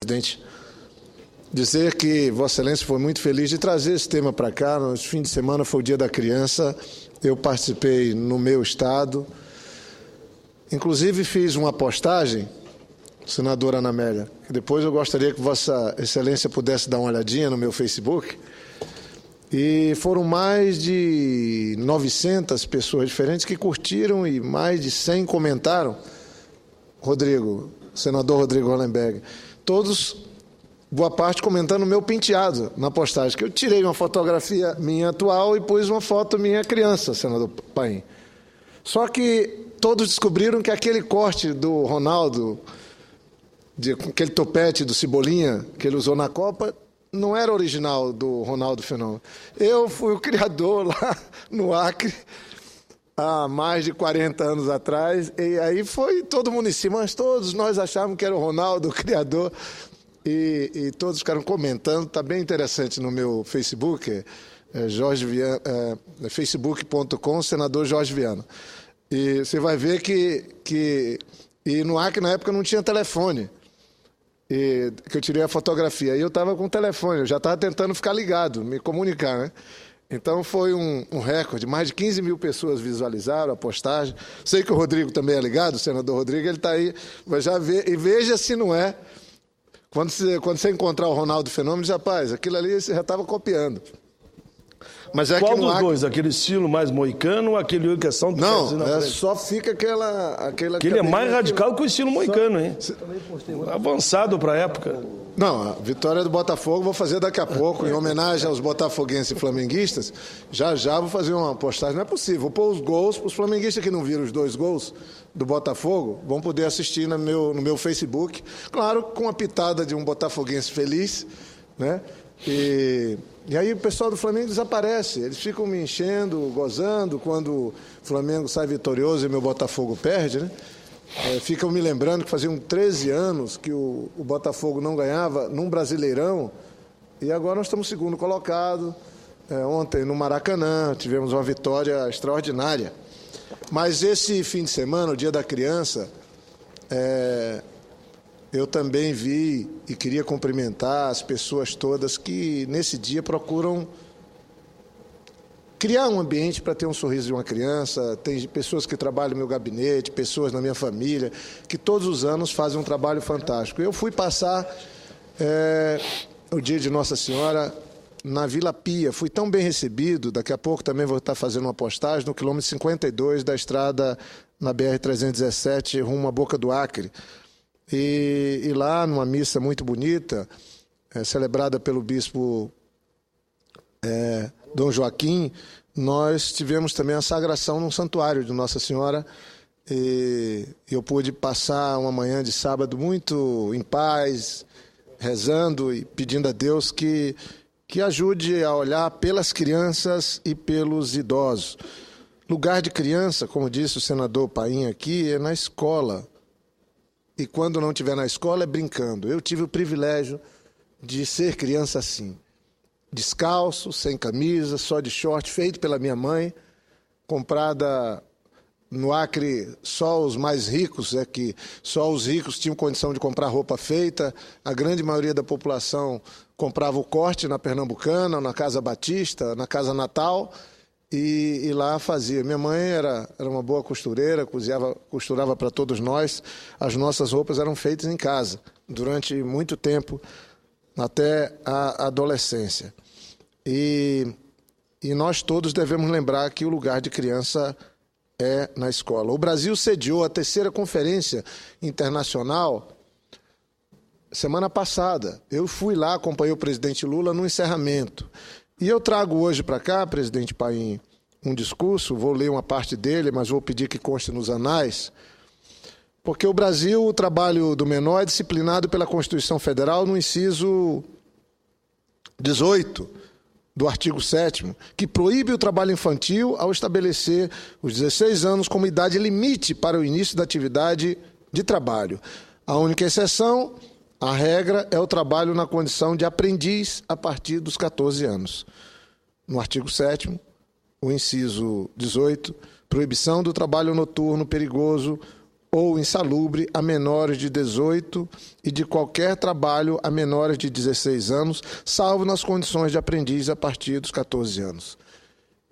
presidente. Dizer que Vossa Excelência foi muito feliz de trazer esse tema para cá. No fim de semana foi o Dia da Criança. Eu participei no meu estado. Inclusive fiz uma postagem, senadora Ana Amélia, que depois eu gostaria que Vossa Excelência pudesse dar uma olhadinha no meu Facebook. E foram mais de 900 pessoas diferentes que curtiram e mais de 100 comentaram. Senador Rodrigo Hollenberg, todos, boa parte, comentando o meu penteado na postagem, que eu tirei uma fotografia minha atual e pus uma foto minha criança, senador Paim. Só que todos descobriram que aquele corte do Ronaldo, aquele topete do Cebolinha que ele usou na Copa, não era original do Ronaldo Fenômeno. Eu fui o criador lá no Acre, há mais de 40 anos atrás, e aí foi todo mundo em cima, mas todos nós achávamos que era o Ronaldo, o criador, e todos ficaram comentando. Está bem interessante no meu Facebook, facebook.com, senador Jorge Viana. E você vai ver que no Acre, na época, não tinha telefone. Que eu tirei a fotografia. E eu estava com o telefone, eu já estava tentando ficar ligado, me comunicar, né? Então foi um recorde, mais de 15 mil pessoas visualizaram a postagem. Sei que o Rodrigo também é ligado, o senador Rodrigo, ele está aí, vai já ver, e veja se não é. Quando você encontrar o Ronaldo Fenômeno, rapaz, aquilo ali você já estava copiando. Mas é qual que dos dois? Aquele estilo mais moicano ou aquele que é só... Não, só fica aquela ele é mais radical que o estilo moicano, hein? Avançado para a época. Não, a vitória do Botafogo vou fazer daqui a pouco, em homenagem aos botafoguenses e flamenguistas. Já vou fazer uma postagem. Não é possível, vou pôr os gols, os flamenguistas que não viram os 2 gols do Botafogo, vão poder assistir no meu Facebook. Claro, com a pitada de um botafoguense feliz, né? E aí o pessoal do Flamengo desaparece, eles ficam me enchendo, gozando quando o Flamengo sai vitorioso e meu Botafogo perde, né? Ficam me lembrando que faziam 13 anos que o Botafogo não ganhava num Brasileirão e agora nós estamos segundo colocado. Ontem no Maracanã tivemos uma vitória extraordinária. Mas esse fim de semana, o Dia da Criança, eu também vi e queria cumprimentar as pessoas todas que nesse dia procuram criar um ambiente para ter um sorriso de uma criança. Tem pessoas que trabalham no meu gabinete, pessoas na minha família, que todos os anos fazem um trabalho fantástico. Eu fui passar o dia de Nossa Senhora na Vila Pia, fui tão bem recebido. Daqui a pouco também vou estar fazendo uma postagem no quilômetro 52 da estrada na BR-317, rumo à Boca do Acre. E lá, numa missa muito bonita, celebrada pelo bispo Dom Joaquim, nós tivemos também a sagração num santuário de Nossa Senhora, e eu pude passar uma manhã de sábado muito em paz, rezando e pedindo a Deus que ajude a olhar pelas crianças e pelos idosos. Lugar de criança, como disse o senador Paim aqui, é na escola. E quando não estiver na escola, é brincando. Eu tive o privilégio de ser criança assim. Descalço, sem camisa, só de short, feito pela minha mãe, comprada no Acre. Só os mais ricos, só os ricos tinham condição de comprar roupa feita. A grande maioria da população comprava o corte na Pernambucana, na Casa Batista, na Casa Natal, e lá fazia. Minha mãe era uma boa costureira, costurava para todos nós. As nossas roupas eram feitas em casa, durante muito tempo, até a adolescência. E nós todos devemos lembrar que o lugar de criança é na escola. O Brasil sediou a 3ª Conferência Internacional semana passada. Eu fui lá, acompanhei o presidente Lula no encerramento. E eu trago hoje para cá, presidente Paim, um discurso, vou ler uma parte dele, mas vou pedir que conste nos anais, porque o Brasil, o trabalho do menor é disciplinado pela Constituição Federal no inciso 18 do artigo 7º, que proíbe o trabalho infantil ao estabelecer os 16 anos como idade limite para o início da atividade de trabalho. A única exceção, a regra, é o trabalho na condição de aprendiz a partir dos 14 anos. No artigo 7º, o inciso 18, proibição do trabalho noturno perigoso ou insalubre a menores de 18 e de qualquer trabalho a menores de 16 anos, salvo nas condições de aprendiz a partir dos 14 anos.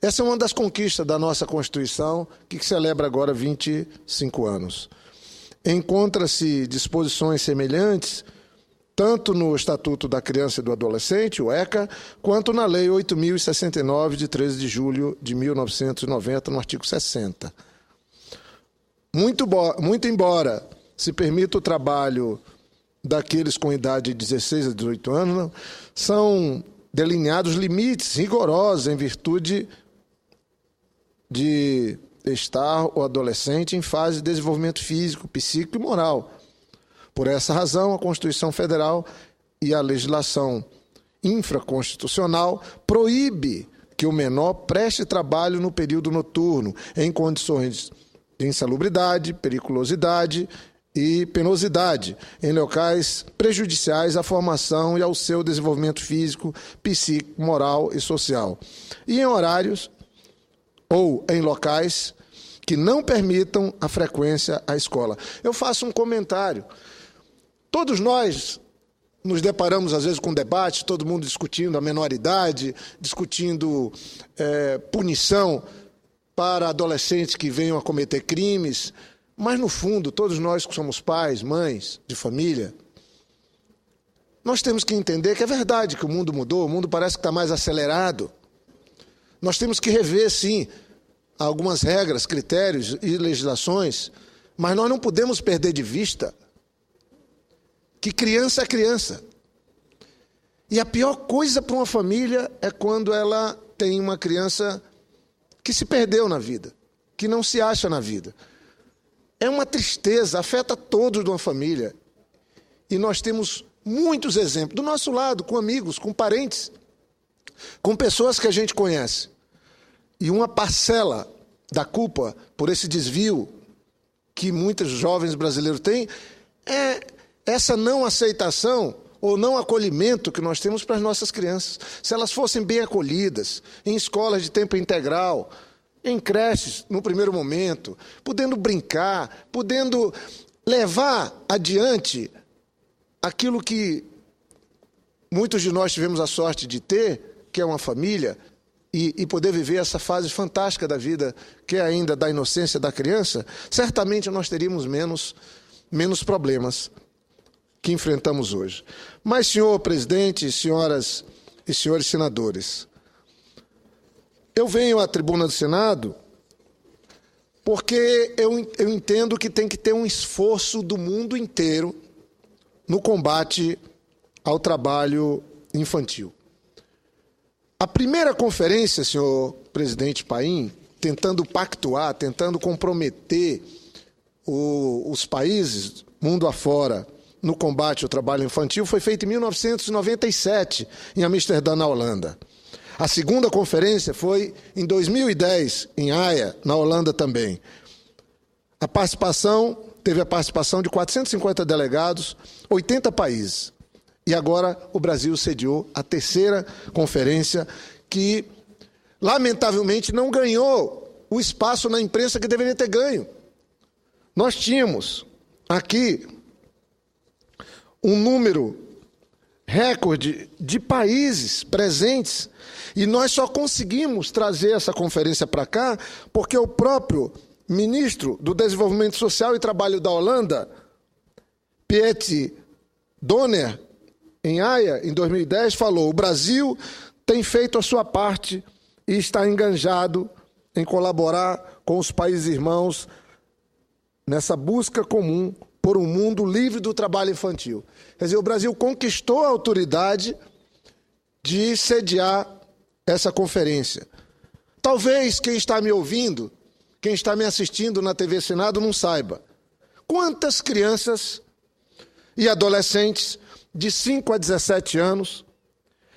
Essa é uma das conquistas da nossa Constituição, que celebra agora 25 anos. Encontra-se disposições semelhantes tanto no Estatuto da Criança e do Adolescente, o ECA, quanto na Lei 8.069, de 13 de julho de 1990, no artigo 60. Muito embora se permita o trabalho daqueles com idade de 16 a 18 anos, são delineados limites rigorosos em virtude de estar o adolescente em fase de desenvolvimento físico, psíquico e moral. Por essa razão, a Constituição Federal e a legislação infraconstitucional proíbe que o menor preste trabalho no período noturno, em condições de insalubridade, periculosidade e penosidade, em locais prejudiciais à formação e ao seu desenvolvimento físico, psíquico, moral e social, e em horários ou em locais que não permitam a frequência à escola. Eu faço um comentário. Todos nós nos deparamos, às vezes, com debate, todo mundo discutindo a menoridade, discutindo punição para adolescentes que venham a cometer crimes, mas, no fundo, todos nós que somos pais, mães de família, nós temos que entender que é verdade que o mundo mudou, o mundo parece que está mais acelerado. Nós temos que rever, sim, algumas regras, critérios e legislações, mas nós não podemos perder de vista que criança é criança. E a pior coisa para uma família é quando ela tem uma criança que se perdeu na vida, que não se acha na vida. É uma tristeza, afeta todos de uma família. E nós temos muitos exemplos, do nosso lado, com amigos, com parentes, com pessoas que a gente conhece. E uma parcela da culpa por esse desvio que muitos jovens brasileiros têm é essa não aceitação ou não acolhimento que nós temos para as nossas crianças. Se elas fossem bem acolhidas, em escolas de tempo integral, em creches no primeiro momento, podendo brincar, podendo levar adiante aquilo que muitos de nós tivemos a sorte de ter, que é uma família, e poder viver essa fase fantástica da vida, que é ainda da inocência da criança, certamente nós teríamos menos problemas que enfrentamos hoje. Mas, senhor presidente, senhoras e senhores senadores, eu venho à tribuna do Senado porque eu entendo que tem que ter um esforço do mundo inteiro no combate ao trabalho infantil. A primeira conferência, senhor presidente Paim, tentando pactuar, tentando comprometer os países, mundo afora, no combate ao trabalho infantil, foi feita em 1997, em Amsterdã, na Holanda. A segunda conferência foi em 2010, em Haia, na Holanda também. Teve a participação de 450 delegados, 80 países. E agora o Brasil sediou a terceira conferência, que, lamentavelmente, não ganhou o espaço na imprensa que deveria ter ganho. Nós tínhamos aqui um número recorde de países presentes, e nós só conseguimos trazer essa conferência para cá porque o próprio ministro do Desenvolvimento Social e Trabalho da Holanda, Piet Donner, em Haia, em 2010, falou: o Brasil tem feito a sua parte e está engajado em colaborar com os países irmãos nessa busca comum por um mundo livre do trabalho infantil. Quer dizer, o Brasil conquistou a autoridade de sediar essa conferência. Talvez quem está me ouvindo, quem está me assistindo na TV Senado não saiba quantas crianças e adolescentes de 5 a 17 anos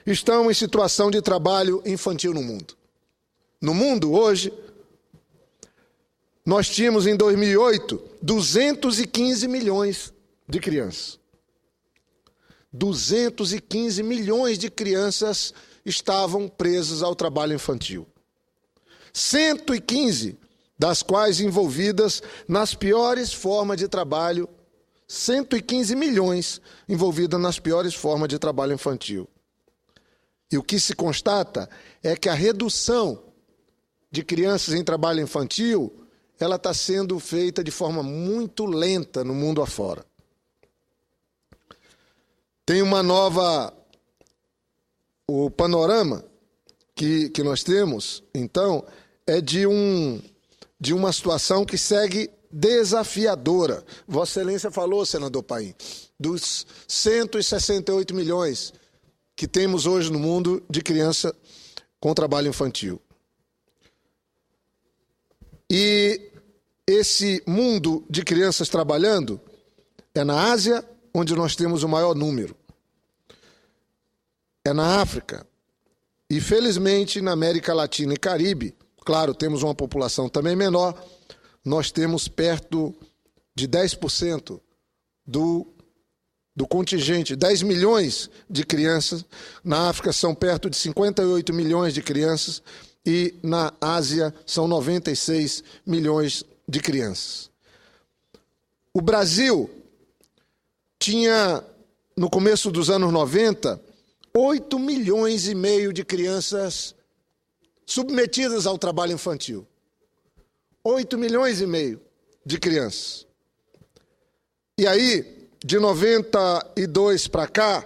estão em situação de trabalho infantil no mundo. No mundo, hoje, nós tínhamos, em 2008, 215 milhões de crianças. 215 milhões de crianças estavam presas ao trabalho infantil. 115 das quais envolvidas nas piores formas de trabalho, 115 milhões envolvidas nas piores formas de trabalho infantil. E o que se constata é que a redução de crianças em trabalho infantil, ela está sendo feita de forma muito lenta no mundo afora. Tem uma nova... O panorama que nós temos, então, é de uma situação que segue desafiadora. Vossa Excelência falou, senador Paim, dos 168 milhões que temos hoje no mundo de criança com trabalho infantil. E esse mundo de crianças trabalhando é na Ásia, onde nós temos o maior número. É na África. E, felizmente, na América Latina e Caribe, claro, temos uma população também menor, nós temos perto de 10% do contingente, 10 milhões de crianças. Na África são perto de 58 milhões de crianças e na Ásia são 96 milhões de crianças. O Brasil tinha, no começo dos anos 90, 8 milhões e meio de crianças submetidas ao trabalho infantil. 8 milhões e meio de crianças. E aí, de 92 para cá,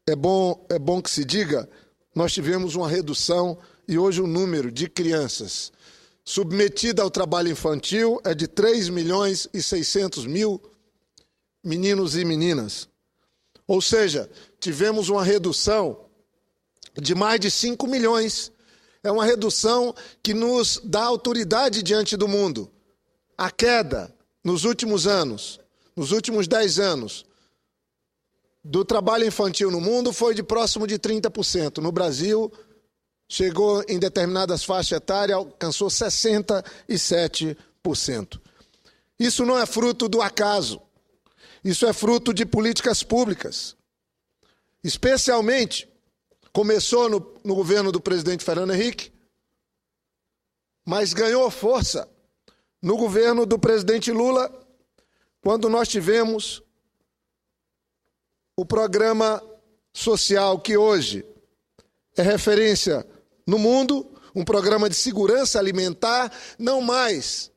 é bom que se diga, nós tivemos uma redução e hoje o número de crianças submetidas ao trabalho infantil é de 3 milhões e 600 mil meninos e meninas. Ou seja, tivemos uma redução de mais de 5 milhões. É uma redução que nos dá autoridade diante do mundo. A queda nos últimos anos, nos últimos 10 anos, do trabalho infantil no mundo foi de próximo de 30%. No Brasil, chegou em determinadas faixas etárias, alcançou 67%. Isso não é fruto do acaso. Isso é fruto de políticas públicas. Especialmente, começou no governo do presidente Fernando Henrique, mas ganhou força no governo do presidente Lula, quando nós tivemos o programa social que hoje é referência no mundo, um programa de segurança alimentar, não mais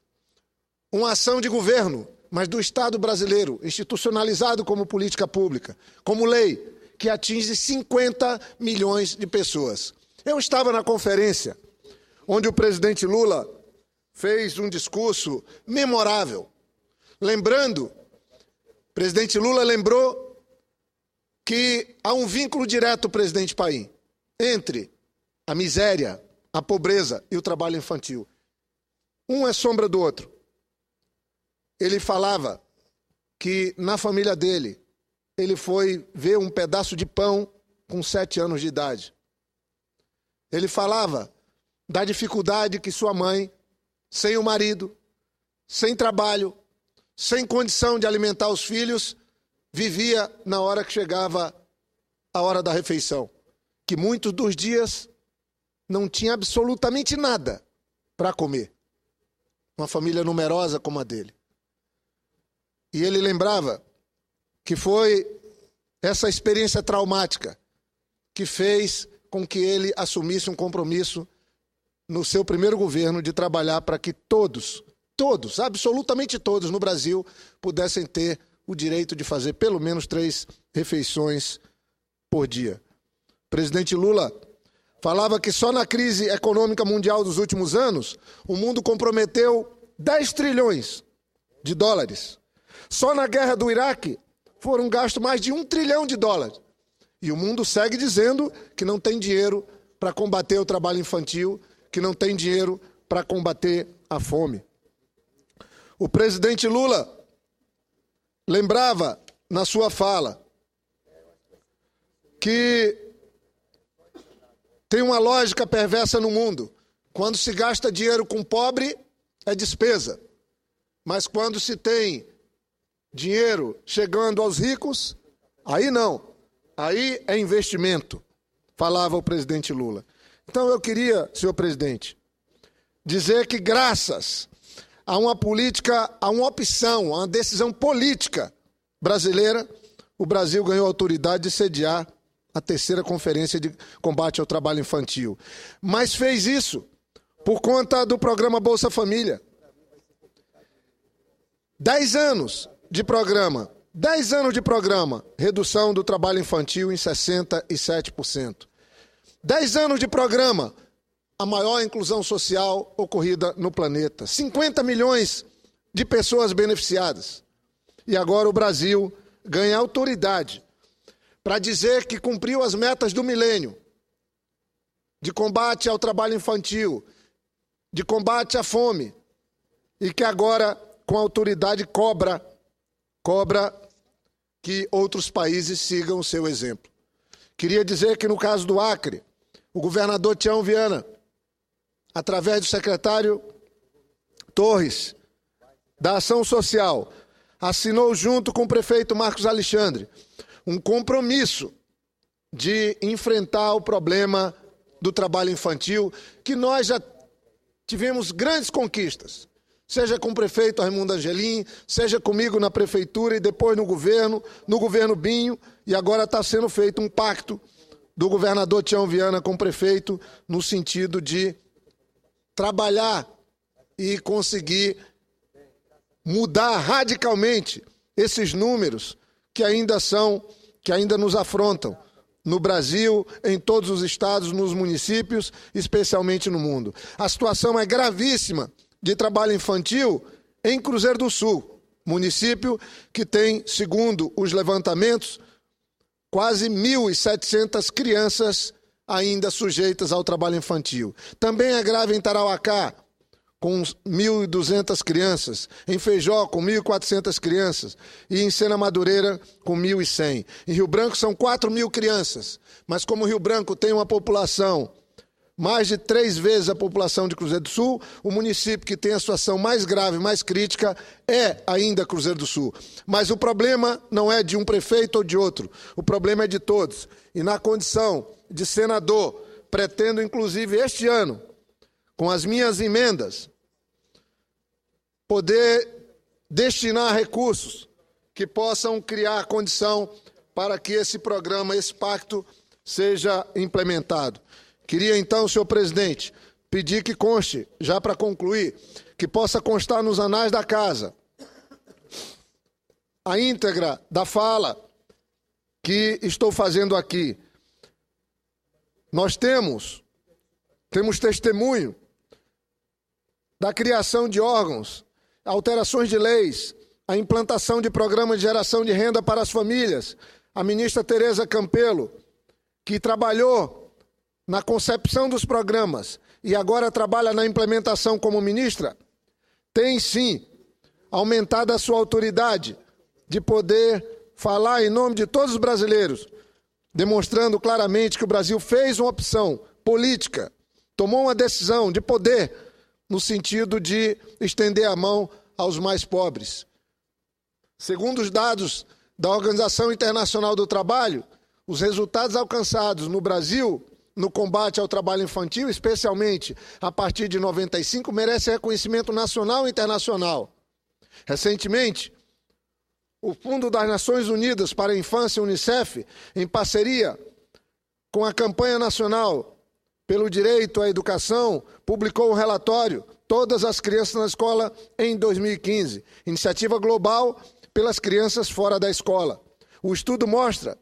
uma ação de governo, mas do Estado brasileiro, institucionalizado como política pública, como lei, que atinge 50 milhões de pessoas. Eu estava na conferência onde o presidente Lula fez um discurso memorável. Lembrando, o presidente Lula lembrou que há um vínculo direto, presidente Paim, entre a miséria, a pobreza e o trabalho infantil. Um é sombra do outro. Ele falava que na família dele, ele foi ver um pedaço de pão com 7 anos de idade. Ele falava da dificuldade que sua mãe, sem o marido, sem trabalho, sem condição de alimentar os filhos, vivia na hora que chegava a hora da refeição. Que muitos dos dias não tinha absolutamente nada para comer. Uma família numerosa como a dele. E ele lembrava que foi essa experiência traumática que fez com que ele assumisse um compromisso no seu primeiro governo de trabalhar para que todos, absolutamente todos no Brasil, pudessem ter o direito de fazer pelo menos 3 refeições por dia. O presidente Lula falava que só na crise econômica mundial dos últimos anos, o mundo comprometeu 10 trilhões de dólares. Só na guerra do Iraque foram gastos mais de 1 trilhão de dólares. E o mundo segue dizendo que não tem dinheiro para combater o trabalho infantil, que não tem dinheiro para combater a fome. O presidente Lula lembrava na sua fala que tem uma lógica perversa no mundo. Quando se gasta dinheiro com pobre, é despesa. Mas quando se tem dinheiro chegando aos ricos, aí não. Aí é investimento, falava o presidente Lula. Então eu queria, senhor presidente, dizer que graças a uma política, a uma opção, a uma decisão política brasileira, o Brasil ganhou a autoridade de sediar a terceira conferência de combate ao trabalho infantil. Mas fez isso por conta do programa Bolsa Família. 10 anos de programa, redução do trabalho infantil em 67%. 10 anos de programa, a maior inclusão social ocorrida no planeta. 50 milhões de pessoas beneficiadas. E agora o Brasil ganha autoridade para dizer que cumpriu as metas do milênio de combate ao trabalho infantil, de combate à fome, e que agora, com autoridade, cobra que outros países sigam o seu exemplo. Queria dizer que no caso do Acre, o governador Tião Viana, através do secretário Torres, da Ação Social, assinou junto com o prefeito Marcos Alexandre um compromisso de enfrentar o problema do trabalho infantil, que nós já tivemos grandes conquistas, seja com o prefeito Raimundo Angelim, seja comigo na prefeitura e depois no governo Binho, e agora está sendo feito um pacto do governador Tião Viana com o prefeito no sentido de trabalhar e conseguir mudar radicalmente esses números que ainda nos afrontam no Brasil, em todos os estados, nos municípios, especialmente no mundo. A situação é gravíssima de trabalho infantil em Cruzeiro do Sul, município que tem, segundo os levantamentos, quase 1.700 crianças ainda sujeitas ao trabalho infantil. Também é grave em Tarauacá, com 1.200 crianças, em Feijó com 1.400 crianças e em Sena Madureira com 1.100. Em Rio Branco são 4.000 crianças, mas como Rio Branco tem uma população mais de 3 vezes a população de Cruzeiro do Sul, o município que tem a situação mais grave, mais crítica, é ainda Cruzeiro do Sul. Mas o problema não é de um prefeito ou de outro, o problema é de todos. E na condição de senador, pretendo inclusive este ano, com as minhas emendas, poder destinar recursos que possam criar condição para que esse programa, esse pacto, seja implementado. Queria então, senhor presidente, pedir que conste, já para concluir, que possa constar nos anais da casa a íntegra da fala que estou fazendo aqui. Nós temos testemunho da criação de órgãos, alterações de leis, a implantação de programas de geração de renda para as famílias. A ministra Tereza Campelo, que trabalhou na concepção dos programas e agora trabalha na implementação como ministra, tem sim aumentado a sua autoridade de poder falar em nome de todos os brasileiros, demonstrando claramente que o Brasil fez uma opção política, tomou uma decisão de poder no sentido de estender a mão aos mais pobres. Segundo os dados da Organização Internacional do Trabalho, os resultados alcançados no Brasil no combate ao trabalho infantil, especialmente a partir de 95, merecem reconhecimento nacional e internacional. Recentemente, o Fundo das Nações Unidas para a Infância, UNICEF, em parceria com a Campanha Nacional pelo Direito à Educação, publicou um relatório, Todas as Crianças na Escola, em 2015, iniciativa global pelas crianças fora da escola. O estudo mostra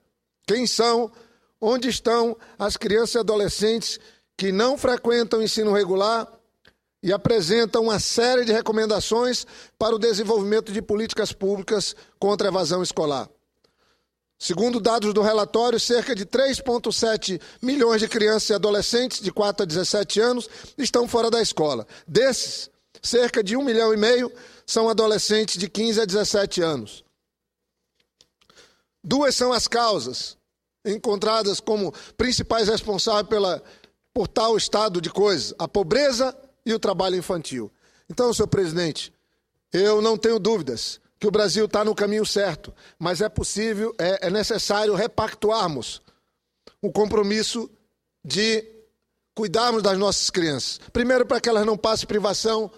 quem são, onde estão as crianças e adolescentes que não frequentam o ensino regular e apresenta uma série de recomendações para o desenvolvimento de políticas públicas contra a evasão escolar. Segundo dados do relatório, cerca de 3,7 milhões de crianças e adolescentes de 4 a 17 anos estão fora da escola. Desses, cerca de 1,5 milhão são adolescentes de 15 a 17 anos. 2 são as causas encontradas como principais responsáveis por tal estado de coisas: a pobreza e o trabalho infantil. Então, senhor presidente, eu não tenho dúvidas que o Brasil está no caminho certo, mas é necessário repactuarmos o compromisso de cuidarmos das nossas crianças. Primeiro, para que elas não passem privação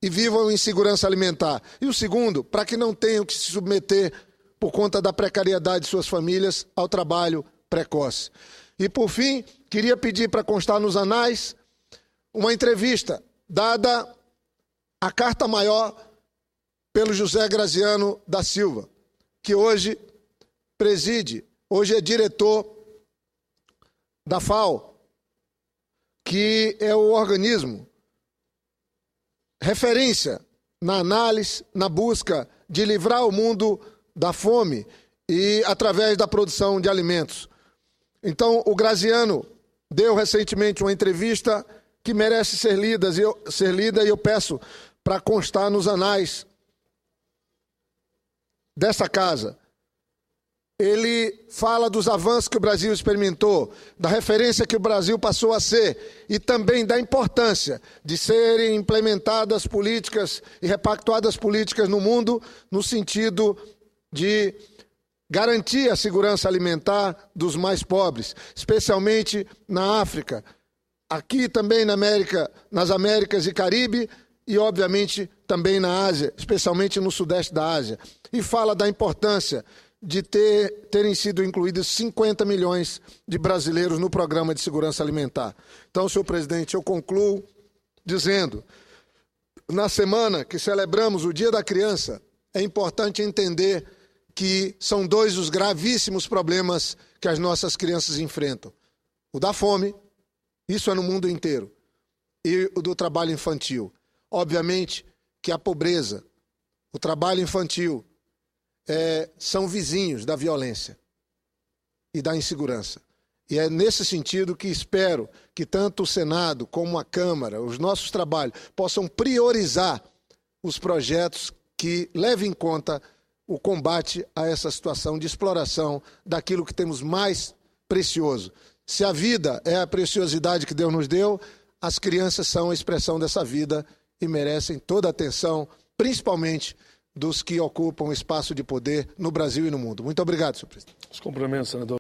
e vivam em segurança alimentar. E o segundo, para que não tenham que se submeter, por conta da precariedade de suas famílias, ao trabalho precoce. E, por fim, queria pedir para constar nos anais uma entrevista dada à Carta Maior pelo José Graziano da Silva, que hoje preside, hoje é diretor da FAO, que é o organismo referência na análise, na busca de livrar o mundo da fome e através da produção de alimentos. Então, o Graziano deu recentemente uma entrevista que merece ser lida e eu peço para constar nos anais dessa casa. Ele fala dos avanços que o Brasil experimentou, da referência que o Brasil passou a ser e também da importância de serem implementadas políticas e repactuadas políticas no mundo no sentido de garantir a segurança alimentar dos mais pobres, especialmente na África, aqui também nas Américas e Caribe e, obviamente, também na Ásia, especialmente no Sudeste da Ásia. E fala da importância de terem sido incluídos 50 milhões de brasileiros no Programa de Segurança Alimentar. Então, senhor presidente, eu concluo dizendo, na semana que celebramos o Dia da Criança, é importante entender que são dois os gravíssimos problemas que as nossas crianças enfrentam. O da fome, isso é no mundo inteiro, e o do trabalho infantil. Obviamente que a pobreza, o trabalho infantil, são vizinhos da violência e da insegurança. E é nesse sentido que espero que tanto o Senado como a Câmara, os nossos trabalhos, possam priorizar os projetos que levem em conta o combate a essa situação de exploração daquilo que temos mais precioso. Se a vida é a preciosidade que Deus nos deu, as crianças são a expressão dessa vida e merecem toda a atenção, principalmente dos que ocupam espaço de poder no Brasil e no mundo. Muito obrigado, senhor presidente. Os cumprimentos, senador.